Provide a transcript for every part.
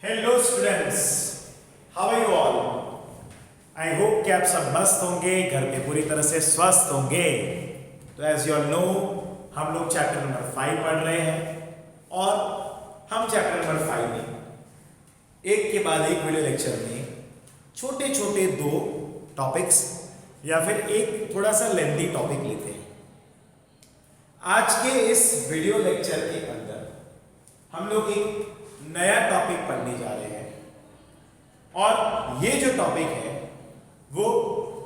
Hello students, how are you all. I hope कि आप सब मस्त होंगे, घर पे पूरी तरह से स्वस्थ होंगे। तो एज यू ऑल नो, हम लोग चैप्टर नंबर 5 पढ़ रहे हैं और हम चैप्टर नंबर 5 में एक के बाद एक वीडियो लेक्चर में छोटे छोटे दो टॉपिक्स या फिर एक थोड़ा सा लेंथी टॉपिक लेते हैं। आज के इस वीडियो लेक्चर के अंदर हम लोग एक नया टॉपिक पढ़ने जा रहे हैं और ये जो टॉपिक है वो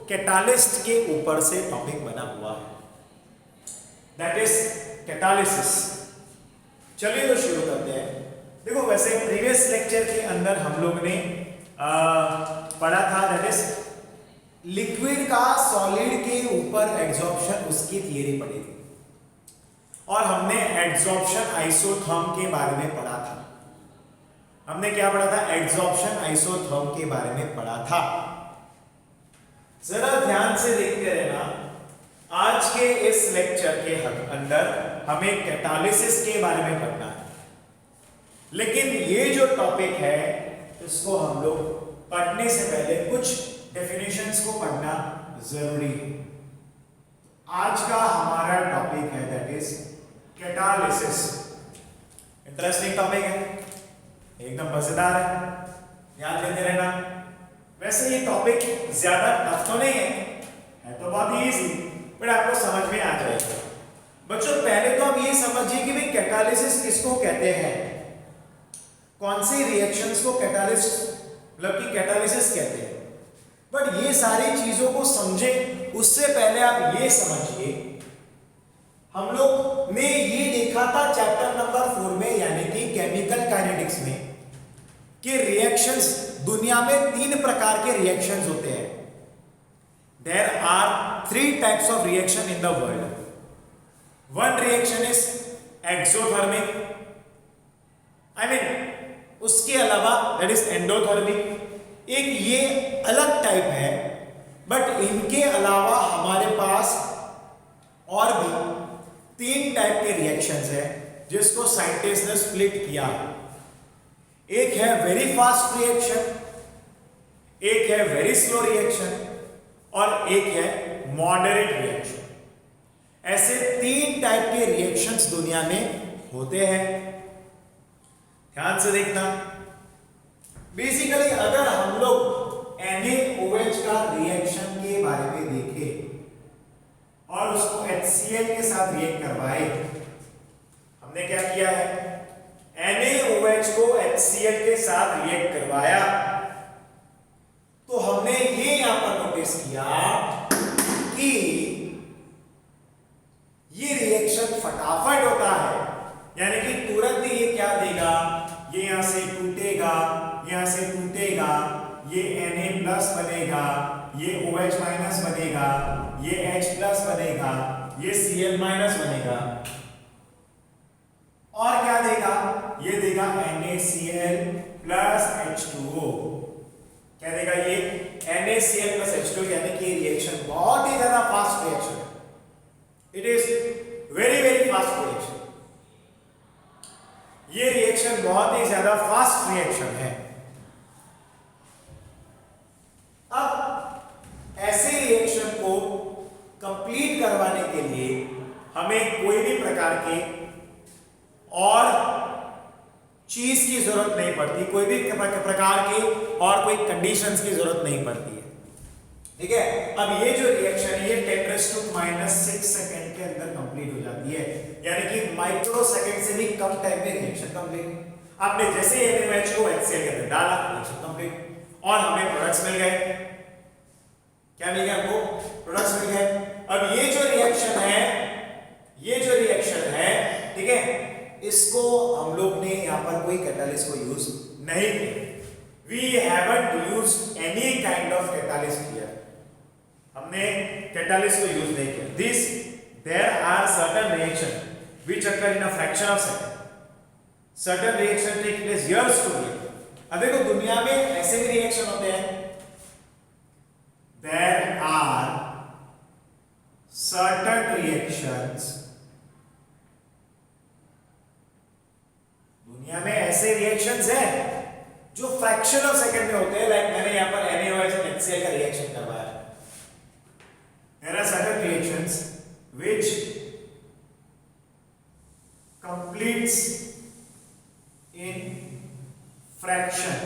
कैटालिस्ट के ऊपर से टॉपिक बना हुआ है, दैट इज कैटालिसिस। चलिए तो शुरू करते हैं। देखो, वैसे प्रीवियस लेक्चर के अंदर हम लोग ने पढ़ा था, दैट इज लिक्विड का सॉलिड के ऊपर एड्सॉर्प्शन, उसकी थियरी पढ़ी थी और हमने एड्सॉर्प्शन आइसोथर्म के बारे में पढ़ा था। हमने क्या पढ़ा था? एड्सॉर्प्शन आइसोथर्म के बारे में पढ़ा था। जरा ध्यान से देखते रहना। आज के इस लेक्चर के अंदर हमें कैटालिसिस के बारे में पढ़ना है, लेकिन ये जो टॉपिक है इसको हम लोग पढ़ने से पहले कुछ डेफिनेशंस को पढ़ना जरूरी है। आज का हमारा टॉपिक है that is catalysis. Interesting topic है, एकदम मजेदार है, याद देते रहना। वैसे ये टॉपिक ज्यादा टफ तो नहीं है तो बहुत ही इजी, बट आपको समझ में आ जाएगा। बच्चों, पहले तो आप ये समझिए कि भाई कैटालिसिस किसको कहते हैं, कौन सी रिएक्शंस को कैटालिस्ट मतलब कि कैटालिसिस कहते हैं। बट ये सारी चीजों को समझे उससे पहले आप ये समझिए, हम लोग ने ये देखा था चैप्टर नंबर 4 में, यानी कि केमिकल काइनेटिक्स में, कि रिएक्शंस, दुनिया में 3 प्रकार के रिएक्शंस होते हैं। There are 3 types of reaction in the world. One reaction is exothermic, I mean उसके अलावा दैट इज एंडोथर्मिक। एक ये अलग टाइप है, बट इनके अलावा हमारे पास और भी 3 टाइप के रिएक्शंस है जिसको साइंटिस्ट ने स्प्लिट किया। एक है वेरी फास्ट रिएक्शन, एक है वेरी स्लो रिएक्शन और एक है मॉडरेट रिएक्शन। ऐसे 3 टाइप के रिएक्शंस दुनिया में होते हैं। ध्यान से देखना। बेसिकली अगर हम लोग NaOH का रिएक्शन के बारे में देखें और उसको HCl के साथ रिएक्ट करवाए, हमने क्या किया है? NaOH को HCl के साथ रिएक्ट करवाया तो हमने ये यहां पर नोटिस किया कि ये रिएक्शन फटाफट होता है, यानी कि तुरंत ही ये क्या देगा, ये यहां से टूटेगा, यहां से टूटेगा, ये Na+ बनेगा, ये OH- बनेगा, ये H+ बनेगा, ये Cl- बनेगा और क्या देगा? ये देगा NaCl plus H2O। क्या देगा? ये NaCl plus H2O, यानी कि रिएक्शन बहुत ही ज्यादा फास्ट रिएक्शन है। It is very very fast reaction. ये रिएक्शन बहुत ही ज्यादा फास्ट रिएक्शन है। अब ऐसे रिएक्शन को कंप्लीट करवाने के लिए हमें कोई भी प्रकार के और चीज की जरूरत नहीं पड़ती, कोई भी प्रकार की और कोई कंडीशंस की जरूरत नहीं पड़ती है। ठीक है। अब ये जो रिएक्शन है ये 10⁻⁶ सेकंड के अंदर कंप्लीट हो जाती है, यानी कि माइक्रो सेकंड से भी कम टाइम में रिएक्शन कंप्लीट। आपने जैसे NaOH को HCl के अंदर डाला, रिएक्शन कंप्लीट और हमें प्रोडक्ट्स मिल गए। क्या मिल गया हमको? प्रोडक्ट्स मिल गए। अब ये जो रिएक्शन है, ये जो रिएक्शन है, ठीक है, इसको हम लोग ने यहां पर कोई कैटालिस्ट को यूज नहीं किया। We haven't used any kind of catalyst here. हमने कैटालिस्ट को यूज नहीं किया। This there are certain reaction which occur in a fraction of second. Certain reaction take place years to make. अब देखो, दुनिया में ऐसे भी रिएक्शन होते हैं। देयर आर सर्टेन रिएक्शंस, दुनिया में ऐसे रिएक्शंस हैं which completes in fraction,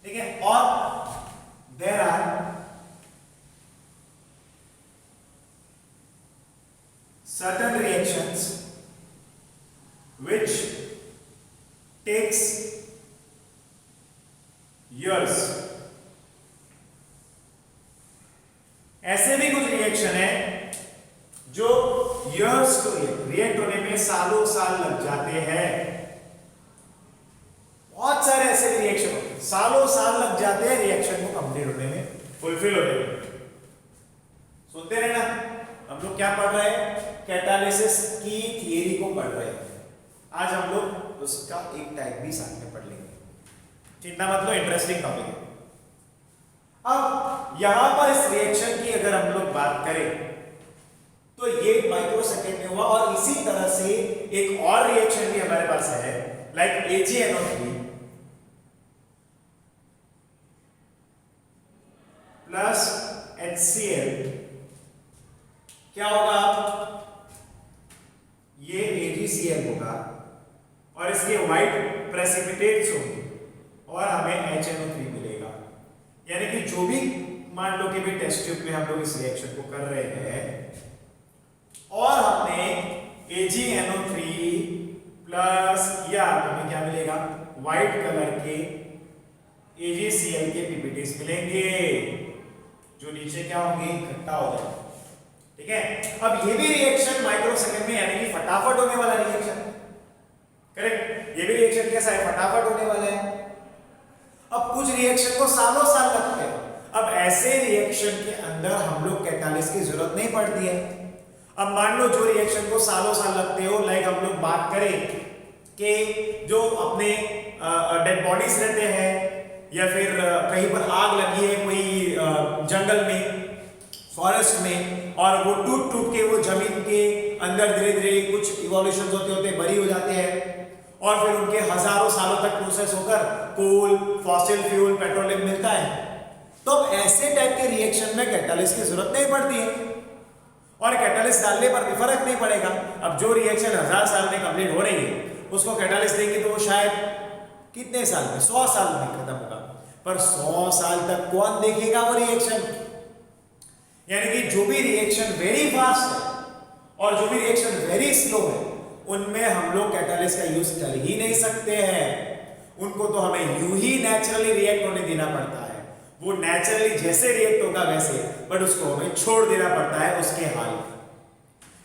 ठीक है, और there are certain reactions which takes years. ऐसे भी कुछ रिएक्शन है जो years को रिएक्ट होने में सालों साल लग जाते हैं। बहुत सारे ऐसे रिएक्शन होते हैं, सालों साल लग जाते हैं रिएक्शन को कंप्लीट होने में, फुलफिल होने में। सुनते रहना, हम लोग क्या पढ़ रहे हैं? कैटालिसिस की थियरी को पढ़ रहे हैं। आज हम लोग उसका एक टाइप भी साथ में पढ़ लेंगे, चिंता मत लो, इंटरेस्टिंग टॉपिक है। अब यहां पर इस रिएक्शन की अगर हम लोग बात करें तो ये माइक्रोसेकंड में हुआ, और इसी तरह से एक और रिएक्शन भी हमारे पास है, लाइक AgNO3 प्लस HCl। क्या होगा? ये AgCl होगा और इसके व्हाइट प्रेसिपिटेट्स होंगे और हमें HNO3 मिलेगा। यानी कि जो भी मान लो कि भी टेस्ट ट्यूब में हम लोग इस रिएक्शन को कर रहे हैं और हमने AgNO3 प्लस या हमें क्या मिलेगा? व्हाइट कलर के AgCl के पीपीटीज मिलेंगे जो नीचे क्या होंगे? इकट्ठा हो जाएंगे। ठीक है, अब ये भी रिएक्शन माइक्रोसेकंड में, यानी कि फटाफट होने वाला रिएक्शन, करेक्ट? ये भी रिएक्शन कैसा है? फटाफट होने वाला है। अब कुछ रिएक्शन को सालों साल लगते हैं। अब ऐसे रिएक्शन के अंदर हम लोग कैटालिस्ट की जरूरत नहीं पड़ती है। अब मान लो जो रिएक्शन को सालों साल लगते हो, लाइक हम लोग बात करें कि जो अपने डेड बॉडीज रहते हैं या फिर कहीं पर आग लगी है कोई जंगल में, फॉरेस्ट में, और वो टूट टूट के वो जमीन के अंदर धीरे धीरे कुछ इवोल्यूशन होते होते बरी हो जाते हैं और फिर उनके हजारों सालों तक प्रोसेस होकर कोल, फॉसिल फ्यूल, पेट्रोलियम मिलता है। तो अब ऐसे टाइप के रिएक्शन में कैटालिस्ट की जरूरत नहीं पड़ती है और कैटालिस्ट डालने पर भी फर्क नहीं पड़ेगा। अब जो रिएक्शन 1000 साल में कंप्लीट हो रही है उसको कैटालिस्ट देंगे तो वो शायद कितने साल में? 100 साल में खत्म होगा। पर 100 साल तक कौन देखेगा वो रिएक्शन? यानी कि जो भी रिएक्शन वेरी फास्ट है और जो भी रिएक्शन वेरी स्लो है, उनमें हम लोग कैटालिस्ट का यूज कर ही नहीं सकते हैं। उनको तो हमें यूं ही नेचुरली रिएक्ट होने देना पड़ता है। वो नेचुरली जैसे रिएक्ट होगा वैसे, बट उसको हमें छोड़ देना पड़ता है उसके हाल में।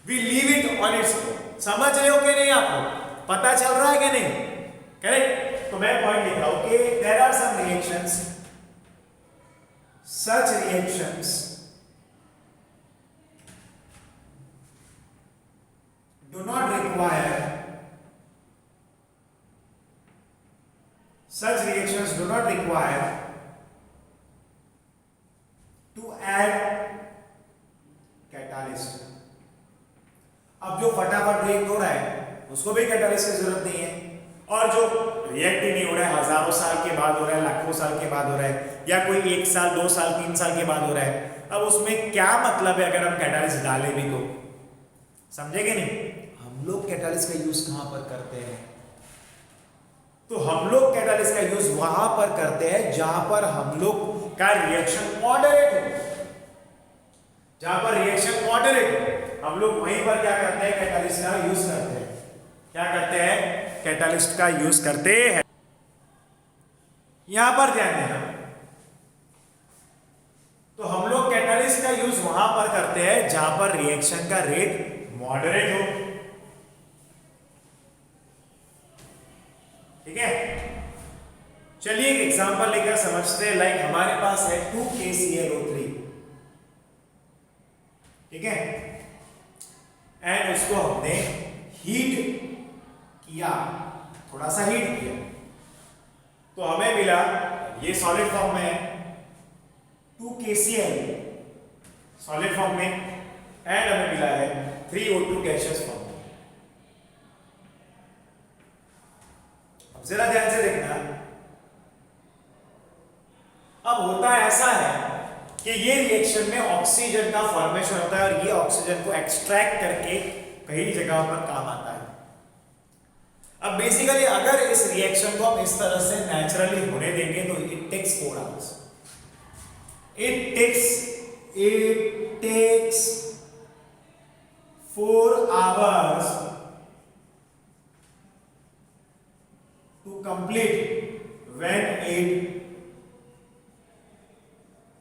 We leave it on its own. समझ रहे हो कि नहीं? आपको पता चल रहा है कि नहीं? करेक्ट? तो मैं पॉइंट लिख रहा हूं कि there are some reactions, such reactions do not require, such reactions do not require to add catalyst। अब जो फटाफट रिएक्ट हो रहा है उसको भी कैटालिस्ट की जरूरत नहीं है, और जो रिएक्ट ही नहीं हो रहा है, हजारों साल के बाद हो रहा है, लाखों साल के बाद हो रहा है, या कोई 1 साल 2 साल 3 साल के बाद हो रहा है, अब उसमें क्या मतलब है अगर हम कैटालिस्ट डालें भी तो? समझेंगे नहीं? हम लोग कैटालिस्ट का यूज कहां पर करते हैं? तो हम लोग कैटालिस्ट का यूज वहां पर करते हैं जहां पर हम लोग का रिएक्शन मॉडरेट हो। जहां पर रिएक्शन मॉडरेट हो, हम लोग वहीं पर क्या करते हैं? कैटालिस्ट का यूज करते हैं। क्या करते हैं? कैटालिस्ट का यूज करते हैं। यहां पर ध्यान देना, तो हम लोग कैटालिस्ट का यूज वहां पर करते हैं जहां पर रिएक्शन का रेट मॉडरेट हो। ठीक है, चलिए एक एग्जांपल लेकर समझते हैं। लाइक हमारे पास है 2KClO3, ठीक है, एंड उसको हमने हीट किया, थोड़ा सा हीट किया, तो हमें मिला ये सॉलिड फॉर्म में 2KCl सॉलिड फॉर्म में, एंड हमें मिला है 3O2 गैसियस फॉर्म में। अब जरा ध्यान से देखना, अब होता ऐसा है कि ये रिएक्शन में ऑक्सीजन का फॉर्मेशन होता है और ये ऑक्सीजन को एक्सट्रैक्ट करके कई जगहों पर काम आता है। अब बेसिकली अगर इस रिएक्शन को हम इस तरह से नेचुरली होने देंगे तो it takes 4 hours. It takes 4 hours to complete when it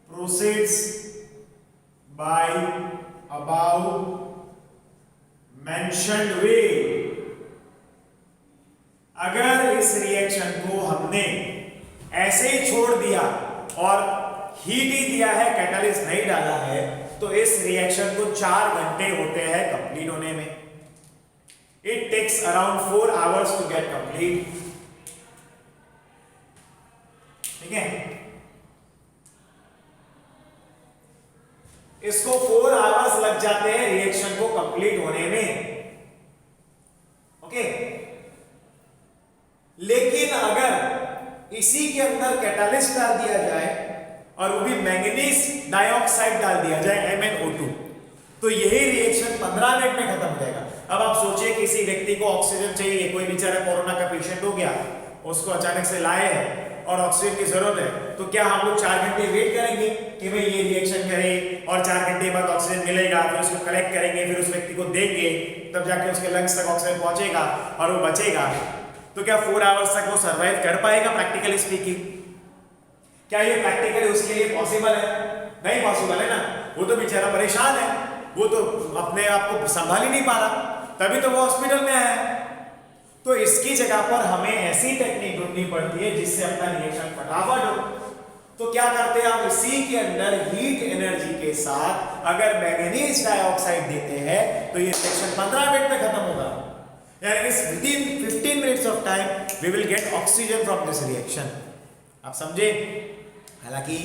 proceeds by above mentioned way। अगर इस रिएक्शन को हमने ऐसे ही छोड़ दिया और हीट ही दिया है, कैटालिस्ट नहीं डाला है, तो इस रिएक्शन को 4 घंटे होते हैं कंप्लीट होने में। It takes around 4 hours to get complete. ठीक है, इसको 4 आवर्स लग जाते हैं रिएक्शन को कंप्लीट होने में। ओके, लेकिन अगर इसी के अंदर कैटालिस्ट डाल दिया जाए और वो भी मैंगनीज डाइऑक्साइड डाल दिया जाए MnO2, तो यही रिएक्शन 15 मिनट में खत्म हो जाएगा। अब आप सोचिए किसी व्यक्ति को ऑक्सीजन चाहिए, कोई बेचारा कोरोना का पेशेंट हो गया, उसको अचानक से लाए हैं और ऑक्सीजन की जरूरत है, तो क्या हम लोग 4 घंटे वेट करेंगे कि भाई ये रिएक्शन करे और 4 घंटे बाद ऑक्सीजन मिलेगा, फिर उसको कलेक्ट करेंगे, फिर उस व्यक्ति को देंगे, तब जाके उसके लंग्स तक ऑक्सीजन पहुंचेगा और वो बचेगा? तो क्या 4 आवर्स तक वो सर्वाइव कर पाएगा प्रैक्टिकली स्पीकिंग? क्या ये प्रैक्टिकली उसके लिए पॉसिबल है? नहीं पॉसिबल है ना। वो तो बेचारा परेशान है, वो तो अपने आप को संभाल ही नहीं पा रहा, तभी तो वो हॉस्पिटल में आया है। तो इसकी जगह पर हमें ऐसी टेक्निक ढूंढनी पड़ती है जिससे अपना रिएक्शन फटाफट हो। तो क्या करते हैं हम, इसी के अंदर हीट एनर्जी के साथ अगर मैंगनीज डाइऑक्साइड देते हैं तो ये रिएक्शन 15 मिनट में खत्म होगा। यानी कि within 15 minutes of time we will get oxygen from this reaction. आप समझे? हालांकि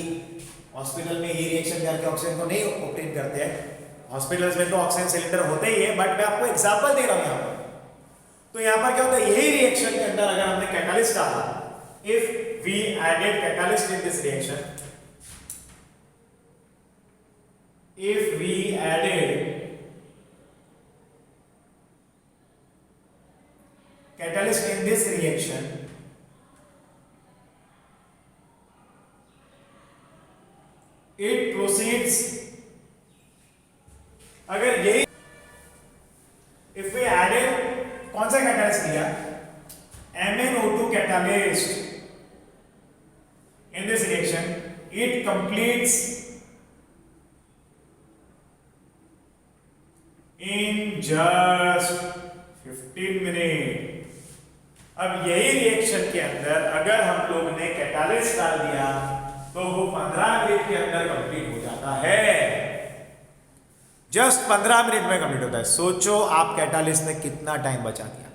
हॉस्पिटल में ये रिएक्शन करके ऑक्सीजन को नहीं ऑब्टेन करते हैं, हॉस्पिटल्स में तो ऑक्सीजन सिलेंडर होते ही है, बट मैं आपको एग्जांपल दे रहा हूं यहाँ पर। तो यहाँ पर क्या होता है, यही रिएक्शन के अंदर अगर हमने कैटालिस्ट डाला, if we added catalyst in this reaction, if we added catalyst in this reaction, it proceeds, अगर यही if we added कौन सा कैटालिस्ट लिया, MnO2 catalyst in this reaction, it completes in just 15 minutes। अब यही reaction के अंदर अगर हम लोग ने कैटालिस्ट डाल दिया तो वो 15 मिनट के अंदर कंप्लीट हो जाता है। जस्ट 15 मिनट में कंप्लीट होता है। सोचो आप कैटालिस्ट ने कितना टाइम बचा दिया,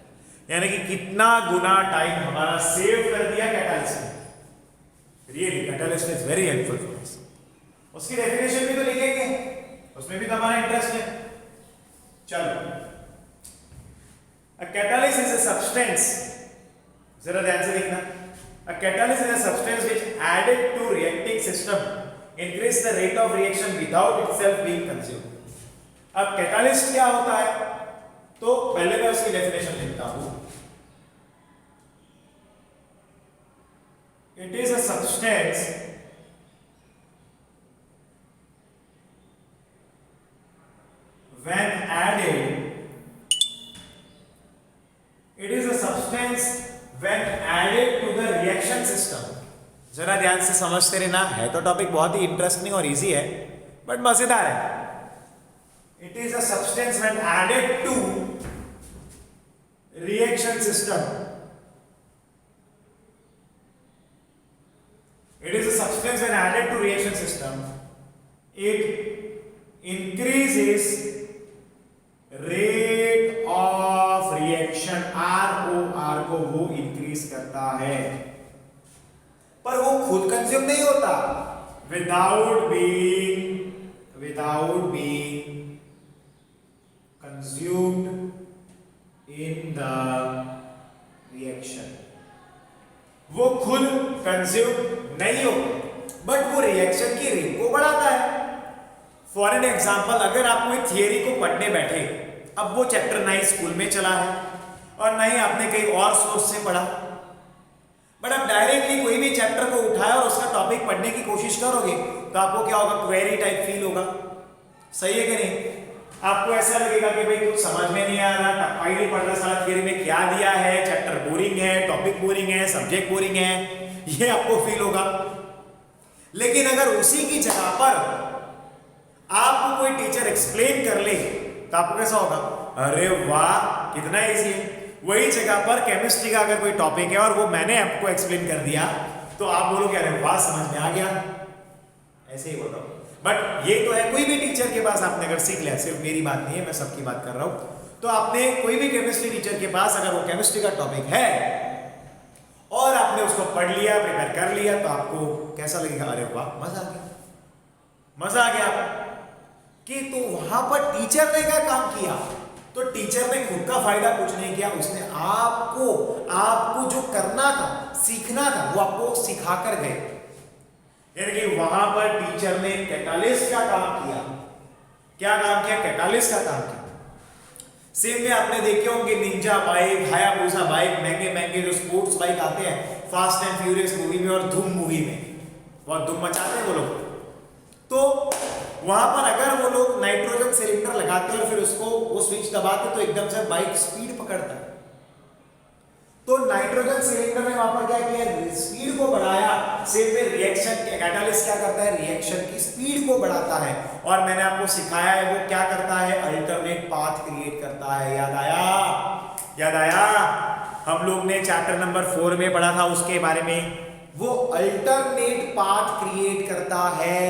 यानी कि कितना गुना टाइम हमारा सेव कर दिया कैटालिस्ट ने। Really catalyst is very helpful for us. उसकी डेफिनेशन भी तो लिखेंगे, उसमें भी तो हमारा इंटरेस्ट है। चलो, a catalyst is a substance, जरा ध्यान से देखना, a catalyst is a substance which added to reacting system increase the rate of reaction without itself being consumed। अब कैटालिस्ट क्या होता है, तो पहले मैं उसकी डेफिनेशन लिखता हूं। It is a substance when added, it is a substance when added to the reaction system। जरा ध्यान से समझते रहना, है तो टॉपिक बहुत ही इंटरेस्टिंग और इजी है, बट मजेदार है। It is a substance when added to reaction system, it is a substance when added to reaction system, it increases rate of reaction, ROR को वो इंक्रीज करता है, पर वो खुद कंज्यूम नहीं होता, without being consumed in the reaction. वो खुद कंज्यूम नहीं होता, बट वो रिएक्शन की रेट को बढ़ाता है। फॉर एन एग्जाम्पल, अगर आप कोई थियरी को पढ़ने बैठे, अब वो चैप्टर ना ही स्कूल में चला है और ना ही आपने कहीं और सोर्स से पढ़ा, बट आप डायरेक्टली कोई भी चैप्टर को उठाया और उसका टॉपिक पढ़ने की कोशिश करोगे तो आपको क्या होगा, क्वेरी टाइप फील होगा। सही है कि नहीं? आपको ऐसा लगेगा कि भाई कुछ समझ में नहीं आ रहा, टप्पा ही पढ़ रहा, सारा थियरी में क्या दिया है, चैप्टर बोरिंग है, टॉपिक बोरिंग है, सब्जेक्ट बोरिंग है, ये आपको फील होगा। लेकिन अगर उसी की जगह पर आपको कोई टीचर एक्सप्लेन कर ले तो आपको कैसा होगा, अरे वाह कितना इजी है। वही जगह पर केमिस्ट्री का अगर कोई टॉपिक है और वो मैंने आपको एक्सप्लेन कर दिया तो आप बोलोगे अरे वाह समझ में आ गया, ऐसे ही बोल रहा हूं। बट ये तो है, कोई भी टीचर के पास आपने अगर सीख लिया, सिर्फ मेरी बात नहीं है, मैं सबकी बात कर रहा हूं, तो आपने कोई भी केमिस्ट्री टीचर के पास अगर वो केमिस्ट्री का टॉपिक है और आपने उसको पढ़ लिया, प्रिपेयर कर लिया, तो आपको कैसा लगेगा, अरे वाह मजा आ गया, मजा आ गया कि तो वहां पर टीचर ने क्या काम किया, तो टीचर ने खुद का फायदा कुछ नहीं किया, उसने आपको जो करना था, सीखना था, वो आपको सिखा कर गए। यानी कि वहां पर टीचर ने कैटालिस्ट का काम किया। क्या काम किया? कैटालिस्ट का काम किया। सेम में आपने देखे होंगे निंजा बाइक, हायाबुसा बाइक, महंगे महंगे जो स्पोर्ट्स बाइक आते हैं फास्ट एंड फ्यूरियस मूवी में और धूम मूवी में, बहुत धूम मचाते हैं वो लोग। तो वहां पर अगर वो लोग नाइट्रोजन सिलेंडर लगाते हैं और फिर उसको वो स्विच दबाते तो एकदम से बाइक स्पीड पकड़ता है। तो नाइट्रोजन सिलेंडर ने वहां पर क्या किया, स्पीड को बढ़ाया। सेम में रिएक्शन कैटालिस्ट क्या करता है, रिएक्शन की स्पीड को बढ़ाता है। और मैंने आपको सिखाया है वो क्या करता है, अल्टरनेट पाथ क्रिएट करता है। याद आया? याद आया? हम लोग ने चैप्टर नंबर 4 में पढ़ा था उसके बारे में। वो अल्टरनेट पाथ क्रिएट करता है,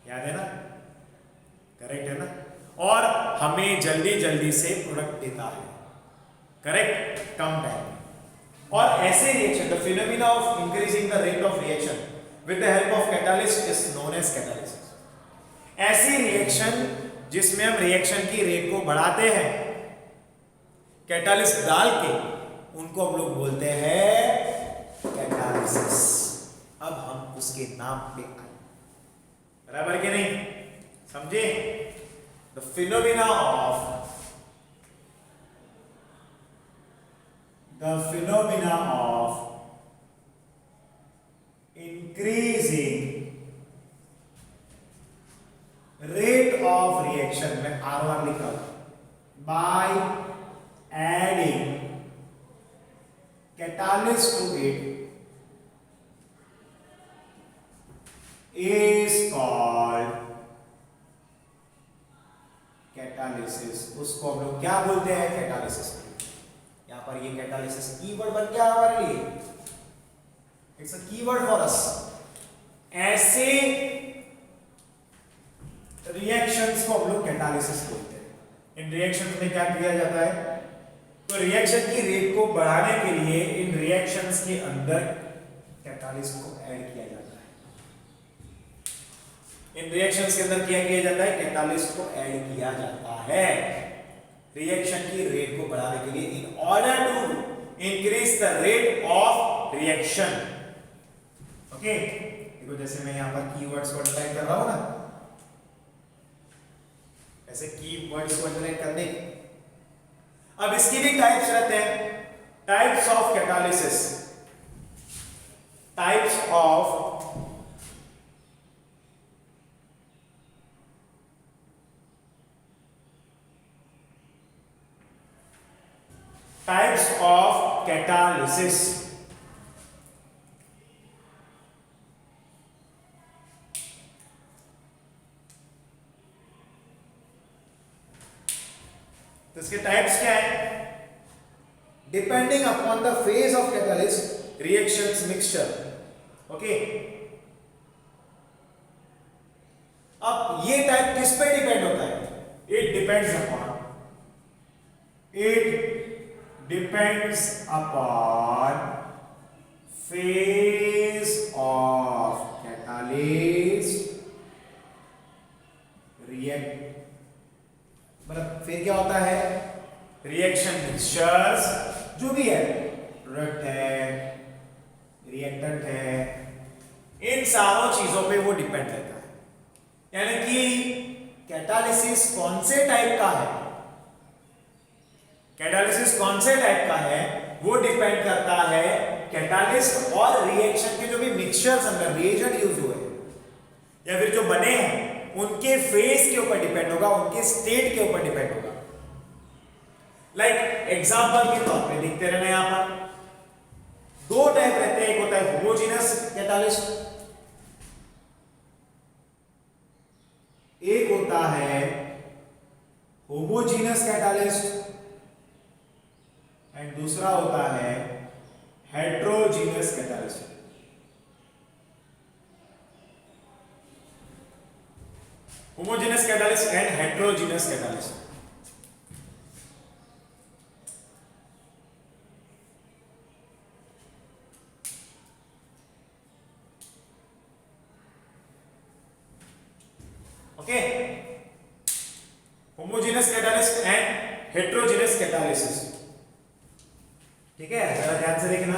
याद है ना? करेक्ट है ना? और हमें जल्दी जल्दी से प्रोडक्ट देता है, करेक्ट, कम टाइम। और ऐसे reaction, the phenomena of increasing the rate of reaction with the help of catalyst is known as catalysis. ऐसी रिएक्शन जिसमें हम रिएक्शन की रेट को बढ़ाते हैं कैटालिस्ट डाल के, उनको हम लोग बोलते हैं कैटालिसिस। अब हम उसके नाम पे आए, बराबर के नहीं? समझे? The phenomena of increasing rate of reaction में R1 लिखा by adding catalyst to it is called catalysis। उसको हम लोग क्या बोलते हैं? कैटालिसिस। यहां पर ये कैटालिसिस कीवर्ड बन गया हमारे लिए, it's a keyword for us. ऐसे रिएक्शंस को हम लोग कैटालिसिस बोलते हैं। इन रिएक्शंस में क्या किया जाता है, तो रिएक्शन की रेट को बढ़ाने के लिए इन रिएक्शंस के अंदर कैटालिस्ट को ऐड किया जाता है। इन रिएक्शंस के अंदर क्या किया जाता है, कैटालिस्ट को ऐड किया जाता है रिएक्शन की रेट को बढ़ाने के लिए, in order to increase the rate of reaction. Okay, देखो जैसे मैं यहां पर कीवर्ड्स को अंडरलाइन कर रहा हूं ना, ऐसे कीवर्ड्स को अंडरलाइन करने। अब इसकी भी टाइप्स रहते हैं, types of catalysis, types of catalysis। तो इसके टाइप्स क्या है? Depending upon the phase of catalyst reactions mixture. Okay, अब ये टाइप किस पे डिपेंड होता है? It depends upon phase of catalyst react, मतलब फिर क्या होता है, रिएक्शन मिक्सचर्स जो भी है, प्रोडक्ट है, रिएक्टेंट है, इन सारों चीजों पे वो डिपेंड रहता है। यानी कि कैटालिसिस कौन से टाइप का है, कैटालिसिस कौन से टाइप का है वो डिपेंड करता है कैटालिस्ट और रिएक्शन के जो भी मिक्सचर्स अंदर रिएजेंट यूज हुए या फिर जो बने हैं उनके फेज के ऊपर डिपेंड होगा, उनके स्टेट के ऊपर डिपेंड होगा। लाइक एग्जांपल के तौर पे देखते रहना, यहां पर दो टाइप रहते हैं, एक होता है होमोजेनस कैटालिस्ट, एक होता है होमोजेनस कैटालिस्ट एंड दूसरा होता है heterogeneous catalyst. Homogeneous catalyst and heterogeneous catalyst. Okay, homogeneous catalyst and heterogeneous catalysis. ठीक है, जरा ध्यान से देखना।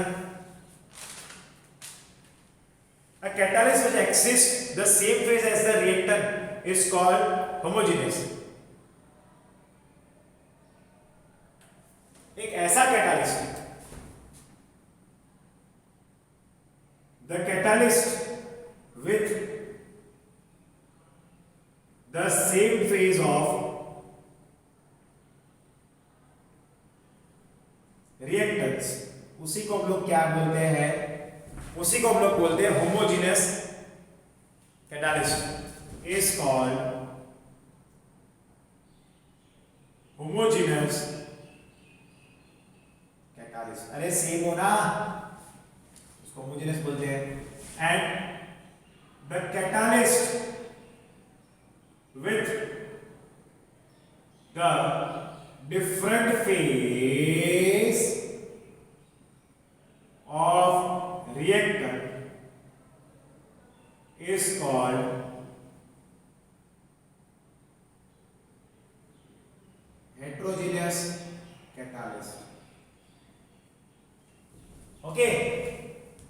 A catalyst which exists the same phase as the reactant is called homogeneous। एक ऐसा catalyst, the catalyst with the same phase of reactants, उसी को हम लोग क्या बोलते हैं, उसी को हम लोग बोलते हैं homogeneous catalyst is called homogeneous catalyst. अरे सेम हो ना, उसको होमोजेनस बोलते हैं। And the catalyst with the different phase of reactant is called heterogeneous catalyst। Okay,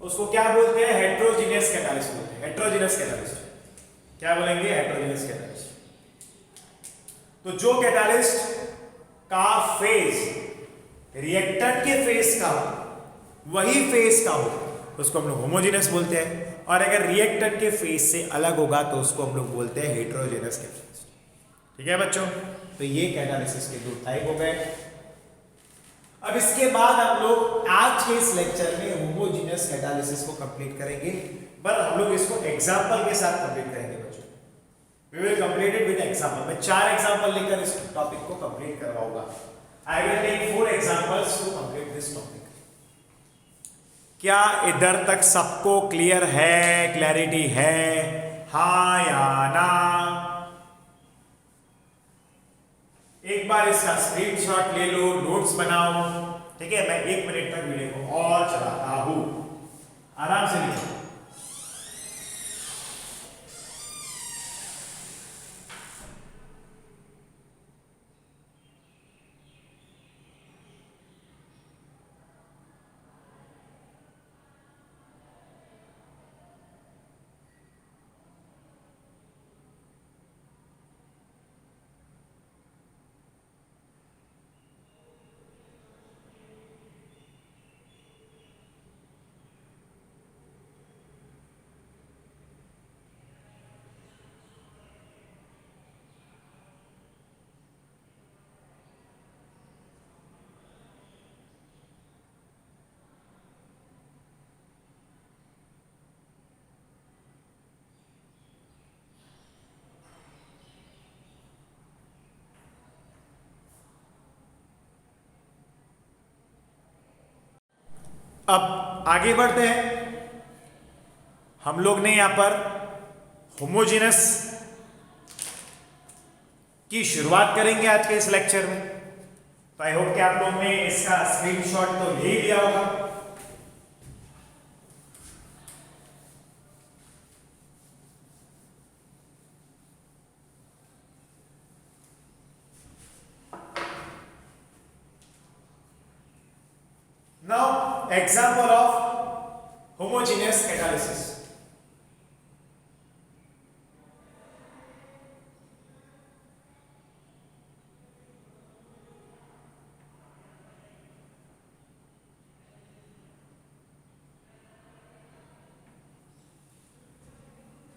उसको क्या बोलते हैं, हेट्रोजीनियस कैटालिस्ट बोलते हैं। हेट्रोजीनियस कैटालिस्ट क्या बोलेंगे, हेट्रोजीनियस कैटालिस्ट। तो जो कैटालिस्ट का फेज रिएक्टेंट के फेज का हो, वही फेज का हो, उसको हम लोग होमोजेनस बोलते हैं। और अगर रिएक्टेंट के फेज से अलग होगा तो उसको हम लोग बोलते हैं हेट्रोजेनस कैटालिस्ट। ठीक है बच्चों, तो ये कैटालिसिस के दो टाइप हो गए। अब इसके बाद हम लोग आज के इस लेक्चर में होमोजेनस कैटालिसिस को कंप्लीट करेंगे, पर हम लोग इसको एग्जांपल के साथ कंप्लीट करेंगे बच्चों। We will complete it with example. मैं 4 एग्जांपल लेकर इस टॉपिक को कंप्लीट करवाऊंगा। I will take 4 examples to complete this topic. क्या इधर तक सबको क्लियर है, क्लैरिटी है, हाँ या ना? एक बार इसका स्क्रीनशॉट ले लो, नोट्स बनाओ। ठीक है, मैं 1 मिनट तक वीडियो को और चलाता हूं, आराम से लिखो। अब आगे बढ़ते हैं। हम लोग ने यहां पर होमोजेनस की शुरुआत करेंगे आज के इस लेक्चर में। तो आई होप कि आप लोगों ने इसका स्क्रीनशॉट तो ले लिया होगा। Now, example of homogeneous catalysis.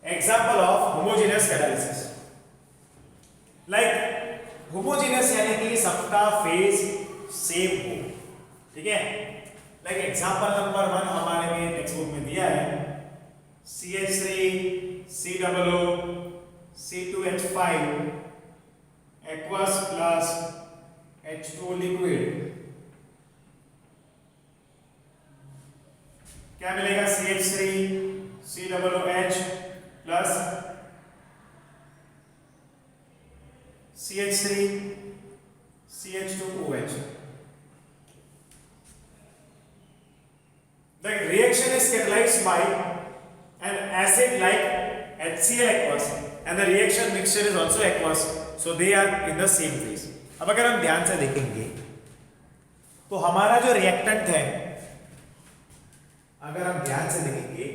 Example of homogeneous catalysis, like homogeneous यानी कि सबका फेज सेम हो, ठीक है। लाइक एग्जाम्पल नंबर 1 हमारे में टेक्स्ट बुक में दिया है CH3 COO C2H5 aqueous plus H2O liquid, क्या मिलेगा CH3 COOH plus CH3 CH2OH. The reaction is catalyzed by an acid like HCl aqueous and the reaction mixture is also aqueous, so they are in the same phase. अब अगर हम ध्यान से देखेंगे तो हमारा जो रिएक्टेंट है, अगर हम ध्यान से देखेंगे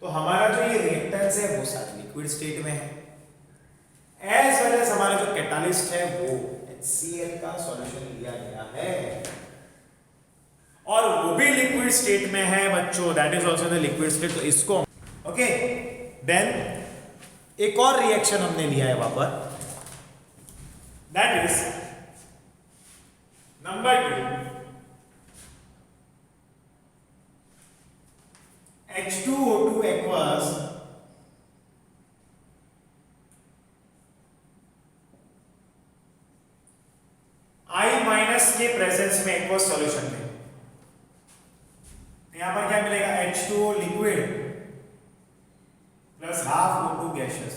तो हमारा जो ये रिएक्टेंट्स है वो सारे लिक्विड स्टेट में है, एज वेल एज हमारा जो कैटालिस्ट है वो HCl का सॉल्यूशन लिया गया है और वो भी लिक्विड स्टेट में है बच्चों, that is also the liquid state. तो इसको ओके, देन एक और रिएक्शन हमने लिया है वहां पर, that is number 2 H2O2 aqueous I minus के प्रेजेंस में एक्वस सॉल्यूशन में, यहां पर क्या मिलेगा H2O liquid plus half O2 gases.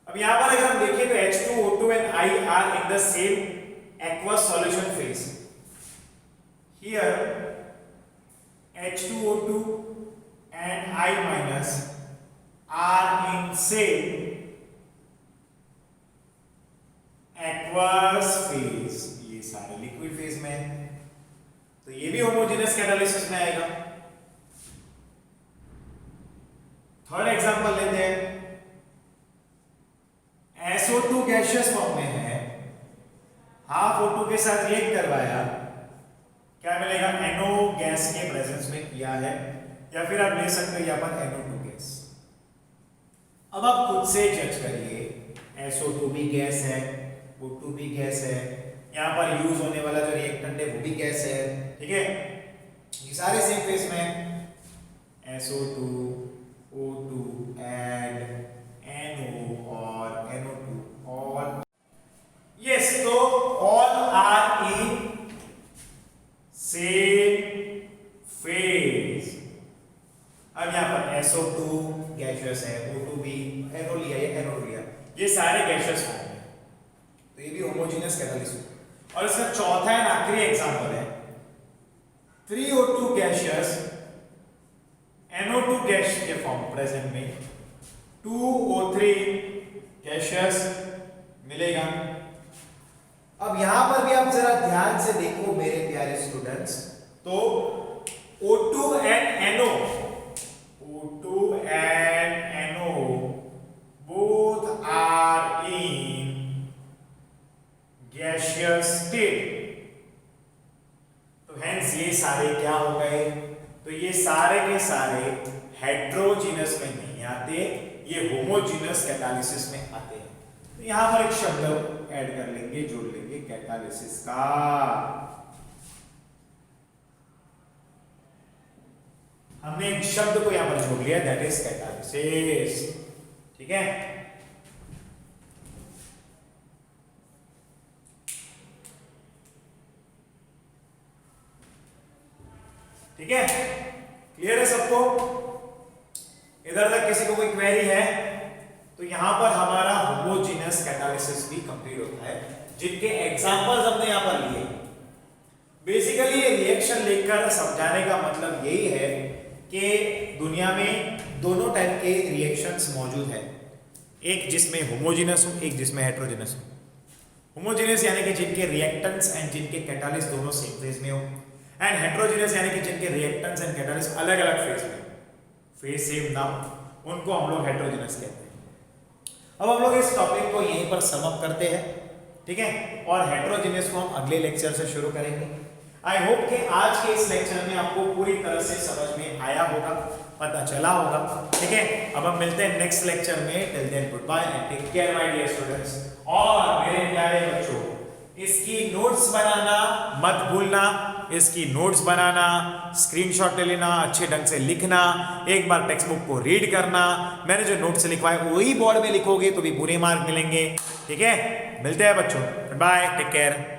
अब यहां पर अगर हम देखें तो H2O2 and I are in the same aqueous solution phase. Here H2O2 and I minus are in same aqueous phase, ये सारे लिक्विड फेज में है, तो ये भी होमोजेनियस कैटालिसिस में आएगा। थर्ड एग्जांपल लेते हैं, SO2 गैसियस फॉर्म में है, हाफ O2 के साथ रिएक्ट करवाया, क्या मिलेगा NO गैस के प्रेजेंस में किया है, या फिर आप ले सकते हो यहाँ पर NO2 गैस। अब आप खुद से जज करिए, SO2 भी गैस है, O2 भी गैस है, यहाँ पर यूज होने वाला जो रिएक्टेंट है वो भी गैस है, ठीक है, ये सारे सेम फेज में SO2 O2 and NO और NO2 और yes, तो all are in same phase। अब यहाँ पर SO2 गैसियस है, O2 भी, NO लिया है, NO लिया, ये सारे गैसियस फॉर्म है, तो ये भी होमोजेनियस कैटालिसिस। और इसका चौथा एंड आखिरी एग्जांपल है 3O2 गैसियस NO2 गैस के फॉर्म प्रेजेंट में 2O3 गैसियस मिलेगा। अब यहां पर भी आप जरा ध्यान से देखो मेरे प्यारे स्टूडेंट्स, तो O2 and NO both are in gaseous state, तो हेंस ये सारे क्या हो गए, तो ये सारे के सारे हेट्रोजीनस में नहीं आते, ये होमोजीनस कैटालिसिस में आते हैं। तो यहां पर एक शब्द ऐड कर लेंगे, जोड़ लेंगे, कैटालिसिस का। हमने एक शब्द को यहां पर जोड़ लिया, दैट इज कैटालिसिस, ठीक है। ठीक है, क्लियर है सबको? इधर तक किसी को कोई क्वेरी है? तो यहां पर हमारा होमोजेनियस कैटालिसिस भी कंप्लीट होता है, जिनके एग्जांपल्स हमने यहां पर लिए। बेसिकली ये रिएक्शन लेकर समझाने का मतलब यही है कि दुनिया में दोनों टाइप के रिएक्शंस मौजूद हैं, एक जिसमें होमोजेनियस हो, एक जिसमें हेट्रोजेनियस हो। होमोजेनियस यानी कि जिनके रिएक्टेंट्स एंड जिनके कैटालिस्ट दोनों सेम फेज में हो, एंड हेट्रोजेनियस यानी कि जिनके रिएक्टेंट्स एंड कैटालिस्ट अलग अलग फेज में, फेज सेम ना हो, उनको हम लोग हेट्रोजेनियस कहते हैं। अब हम लोग इस टॉपिक को यहीं पर सम अप करते हैं, ठीक है, और हेट्रोजेनियस को हम अगले लेक्चर से शुरू करेंगे। आई होप कि आज के इस लेक्चर में आपको पूरी तरह से समझ में आया होगा, पता चला होगा। ठीक है, अब हम मिलते हैं नेक्स्ट लेक्चर में। Till then good bye and take care my dear students. और मेरे प्यारे बच्चों, इसकी नोट्स बनाना मत भूलना, इसकी नोट्स बनाना, स्क्रीनशॉट ले लेना, अच्छे ढंग से लिखना, एक बार टेक्स्ट बुक को रीड करना। मैंने जो नोट्स लिखवाए वही बोर्ड में लिखोगे तो भी बुरे मार्क मिलेंगे। ठीक है, मिलते हैं बच्चों, गुड बाय, टेक केयर।